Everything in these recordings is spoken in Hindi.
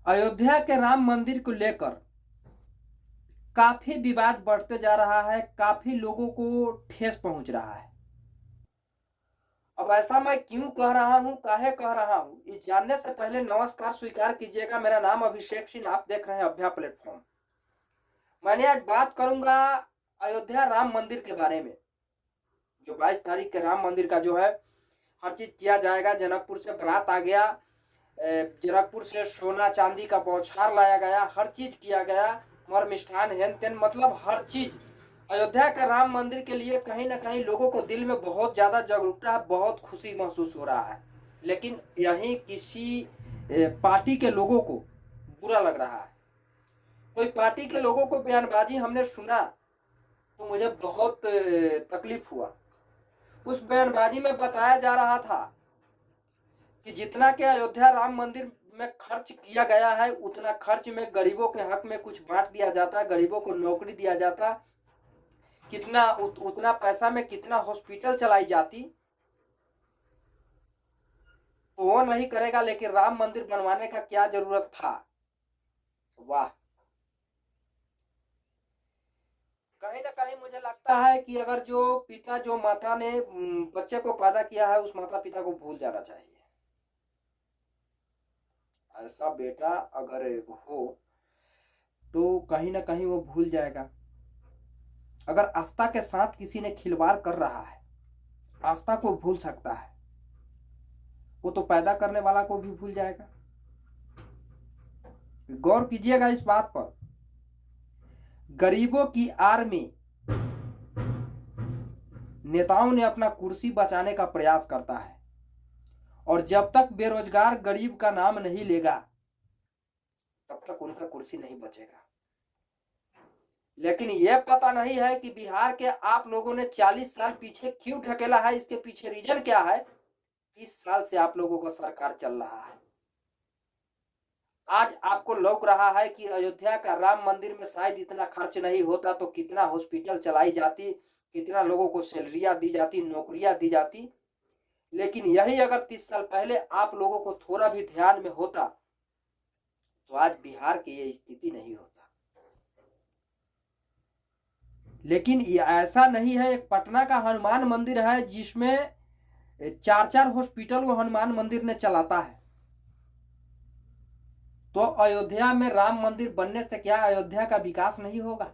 अयोध्या के राम मंदिर को लेकर काफी विवाद बढ़ते जा रहा है, काफी लोगों को ठेस पहुंच रहा है। अब ऐसा मैं क्यों कह रहा हूं, काहे कह रहा हूं, इस जानने से पहले नमस्कार स्वीकार कीजिएगा। मेरा नाम अभिषेक सिंह, आप देख रहे हैं अभ्या प्लेटफॉर्म। मैंने आज बात करूंगा अयोध्या राम मंदिर के बारे में। जो 22 तारीख के राम मंदिर का जो है हर चीज किया जाएगा। जनकपुर से बारात आ गया, जनकपुर से सोना चांदी का बौछार लाया गया, हर चीज किया गया, मर मिष्ठान हेन तेन, मतलब हर चीज। अयोध्या के राम मंदिर के लिए कहीं ना कहीं लोगों को दिल में बहुत ज्यादा जागरूकता है, बहुत खुशी महसूस हो रहा है। लेकिन यहीं किसी पार्टी के लोगों को बुरा लग रहा है। कोई पार्टी के लोगों को बयानबाजी हमने सुना तो मुझे बहुत तकलीफ हुआ। उस बयानबाजी में बताया जा रहा था कि जितना के अयोध्या राम मंदिर में खर्च किया गया है उतना खर्च में गरीबों के हक में कुछ बांट दिया जाता, गरीबों को नौकरी दिया जाता, कितना उतना पैसा में कितना हॉस्पिटल चलाई जाती। तो वो नहीं करेगा, लेकिन राम मंदिर बनवाने का क्या जरूरत था। वाह, कहीं ना कहीं मुझे लगता है कि अगर जो पिता जो माता ने बच्चे को पैदा किया है उस माता पिता को भूल जाना चाहिए। ऐसा बेटा अगर हो तो कहीं ना कहीं वो भूल जाएगा। अगर आस्था के साथ किसी ने खिलवाड़ कर रहा है, आस्था को भूल सकता है, वो तो पैदा करने वाला को भी भूल जाएगा। गौर कीजिएगा इस बात पर। गरीबों की आड़ में नेताओं ने अपना कुर्सी बचाने का प्रयास करता है, और जब तक बेरोजगार गरीब का नाम नहीं लेगा तब तक उनका कुर्सी नहीं बचेगा। लेकिन यह पता नहीं है कि बिहार के आप लोगों ने 40 साल पीछे क्यों ढकेला है। इसके पीछे रीजन क्या है? 30 साल से आप लोगों का सरकार चल रहा है। आज आपको लौक रहा है कि अयोध्या का राम मंदिर में शायद इतना खर्च नहीं होता तो कितना हॉस्पिटल चलाई जाती, कितना लोगों को सैलरियां दी जाती, नौकरियां दी जाती। लेकिन यही अगर 30 साल पहले आप लोगों को थोड़ा भी ध्यान में होता तो आज बिहार की ये स्थिति नहीं होता। लेकिन ये ऐसा नहीं है। एक पटना का हनुमान मंदिर है जिसमें 4-4 हॉस्पिटल वो हनुमान मंदिर ने चलाता है। तो अयोध्या में राम मंदिर बनने से क्या अयोध्या का विकास नहीं होगा?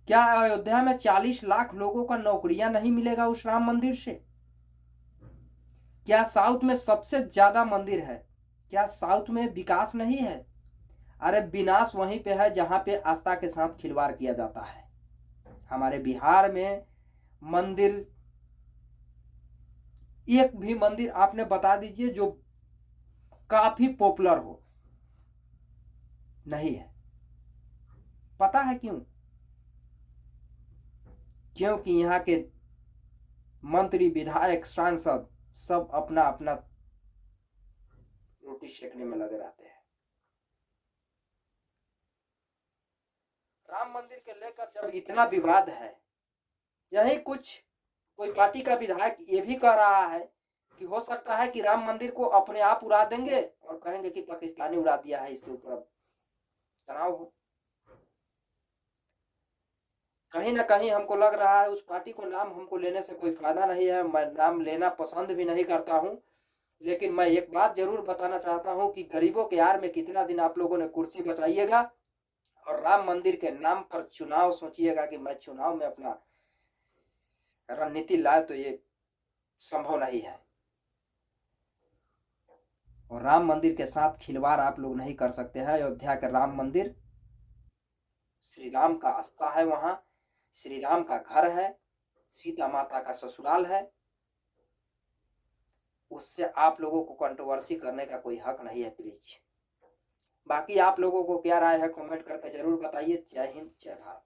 क्या अयोध्या में 40 लाख लोगों का नौकरियां नहीं मिलेगा उस राम मंदिर से? क्या साउथ में सबसे ज्यादा मंदिर है, क्या साउथ में विकास नहीं है? अरे विनाश वहीं पे है जहां पे आस्था के साथ खिलवाड़ किया जाता है। हमारे बिहार में मंदिर, एक भी मंदिर आपने बता दीजिए जो काफी पॉपुलर हो। नहीं है। पता है क्यों? क्योंकि यहाँ के मंत्री, विधायक, सांसद सब अपना अपना रोटी सेकने में लगे रहते हैं। राम मंदिर के लेकर जब इतना विवाद है, यही कुछ कोई पार्टी का विधायक ये भी कह रहा है कि हो सकता है कि राम मंदिर को अपने आप उड़ा देंगे और कहेंगे कि पाकिस्तानी उड़ा दिया है, इसके ऊपर अब तनाव हो। कहीं ना कहीं हमको लग रहा है उस पार्टी को नाम हमको लेने से कोई फायदा नहीं है। मैं नाम लेना पसंद भी नहीं करता हूं। लेकिन मैं एक बात जरूर बताना चाहता हूं कि गरीबों के यार में कितना दिन आप लोगों ने कुर्सी बचाइएगा और राम मंदिर के नाम पर चुनाव सोचिएगा कि मैं चुनाव में अपना रणनीति लाए, तो ये संभव नहीं है। और राम मंदिर के साथ खिलवाड़ आप लोग नहीं कर सकते हैं। अयोध्या के राम मंदिर श्री राम का आस्था है, वहां श्री राम का घर है, सीता माता का ससुराल है। उससे आप लोगों को कंट्रोवर्सी करने का कोई हक नहीं है, प्लीज। बाकी आप लोगों को क्या राय है कमेंट करके जरूर बताइए। जय हिंद, जय भारत।